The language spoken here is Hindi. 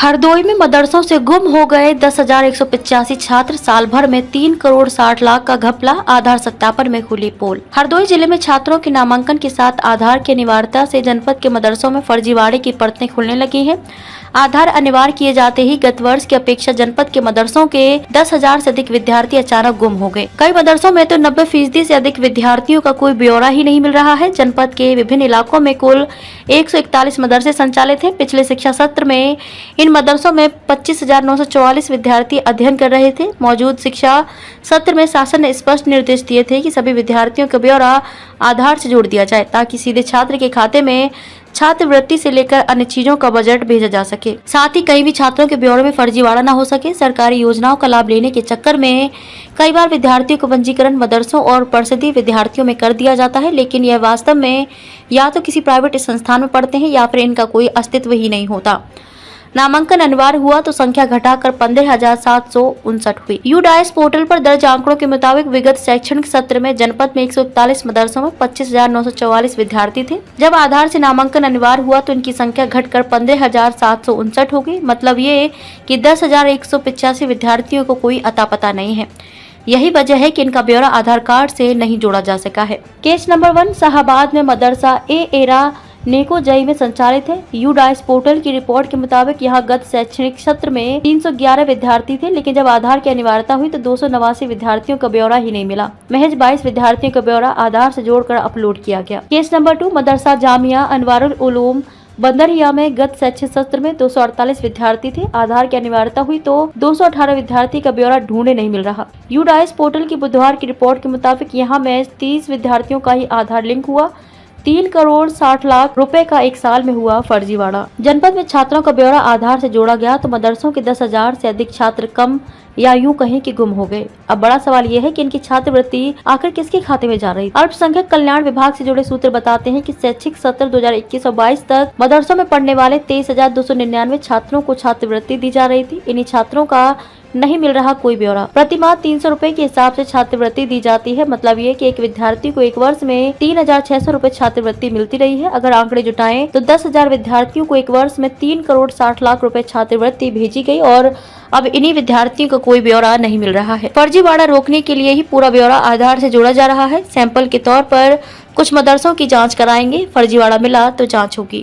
हरदोई में मदरसों से गुम हो गए 10,185 छात्र, साल भर में 3 करोड़ 60 लाख का घपला, आधार सत्यापन में खुली पोल। हरदोई जिले में छात्रों के नामांकन के साथ आधार की अनिवार्यता से जनपद के मदरसों में फर्जीवाड़े की परतें खुलने लगी हैं। आधार अनिवार्य किए जाते ही गत वर्ष की अपेक्षा जनपद के मदरसों के 10,000 से अधिक विद्यार्थी अचानक गुम हो गए। कई मदरसों में तो 90% से अधिक विद्यार्थियों का कोई ब्यौरा ही नहीं मिल रहा है। जनपद के विभिन्न इलाकों में कुल 141 मदरसे संचालित हैं। पिछले शिक्षा सत्र में इन मदरसों में 25,944 विद्यार्थी अध्ययन कर रहे थे। मौजूद शिक्षा सत्र में शासन ने स्पष्ट निर्देश दिए थे कि सभी विद्यार्थियों का ब्यौरा आधार से जोड़ दिया जाए ताकि सीधे छात्र के खाते में छात्रवृत्ति से लेकर अन्य चीजों का बजट भेजा जा सके। साथ ही कहीं भी छात्रों के ब्यौरे में फर्जीवाड़ा न हो सके। सरकारी योजनाओं का लाभ लेने के चक्कर में कई बार विद्यार्थियों का पंजीकरण मदरसों और परिषदीय विद्यार्थियों में कर दिया जाता है, लेकिन यह वास्तव में या तो किसी प्राइवेट संस्थान में पढ़ते हैं या फिर इनका कोई अस्तित्व ही नहीं होता। नामांकन अनिवार्य हुआ तो संख्या घटाकर 15,759 हुई। यूडाइस पोर्टल पर दर्ज आंकड़ों के मुताबिक विगत शैक्षणिक सत्र में जनपद में 141 मदरसों में 25,944 विद्यार्थी थे। जब आधार से नामांकन अनिवार्य हुआ तो इनकी संख्या घटकर 15,759 हो गई। मतलब ये कि 10,185 विद्यार्थियों को कोई अता पता नहीं है। यही वजह है कि इनका ब्यौरा आधार कार्ड से नहीं जोड़ा जा सका है। केस नंबर 1 शाहबाद में मदरसा एरा नेको जई में संचालित है। यूडाइस पोर्टल की रिपोर्ट के मुताबिक यहाँ गत शैक्षणिक सत्र में 311 विद्यार्थी थे, लेकिन जब आधार की अनिवार्यता हुई तो 289 विद्यार्थियों का ब्यौरा ही नहीं मिला। महज 22 विद्यार्थियों का ब्यौरा आधार से जोड़कर अपलोड किया गया। केस नंबर 2 मदरसा जामिया अनवारुल उलूम बंदरिया में गत शैक्षणिक सत्र में 248 विद्यार्थी थे। आधार की अनिवार्यता हुई तो 218 विद्यार्थी का ब्यौरा ढूंढे नहीं मिल रहा। यूडाइस पोर्टल की बुधवार की रिपोर्ट के मुताबिक यहाँ में 30 विद्यार्थियों का ही आधार लिंक हुआ। 3 करोड़ 60 लाख रुपए का एक साल में हुआ फर्जीवाड़ा। जनपद में छात्रों का ब्यौरा आधार से जोड़ा गया तो मदरसों के 10,000 से अधिक छात्र कम या यूं कहें कि गुम हो गए। अब बड़ा सवाल यह है कि इनकी छात्रवृत्ति आखिर किसके खाते में जा रही। अल्पसंख्यक कल्याण विभाग से जुड़े सूत्र बताते हैं कि शैक्षिक सत्र 2021-22 तक मदरसों में पढ़ने वाले 23,299 छात्रों को छात्रवृत्ति दी जा रही थी। इन्हीं छात्रों का नहीं मिल रहा कोई ब्यौरा। प्रति माह 300 रुपए के हिसाब से छात्रवृत्ति दी जाती है। मतलब ये कि एक विद्यार्थी को एक वर्ष में 3,600 रुपए छात्रवृत्ति मिलती रही है। अगर आंकड़े जुटाएं तो 10,000 विद्यार्थियों को एक वर्ष में 3 करोड़ 60 लाख रुपए छात्रवृत्ति भेजी गई और अब इन्हीं विद्यार्थियों को कोई ब्यौरा नहीं मिल रहा है। फर्जीवाड़ा रोकने के लिए ही पूरा ब्यौरा आधार से जोड़ा जा रहा है। सैंपल के तौर पर कुछ मदरसों की जाँच कराएंगे, फर्जीवाड़ा मिला तो जाँच होगी।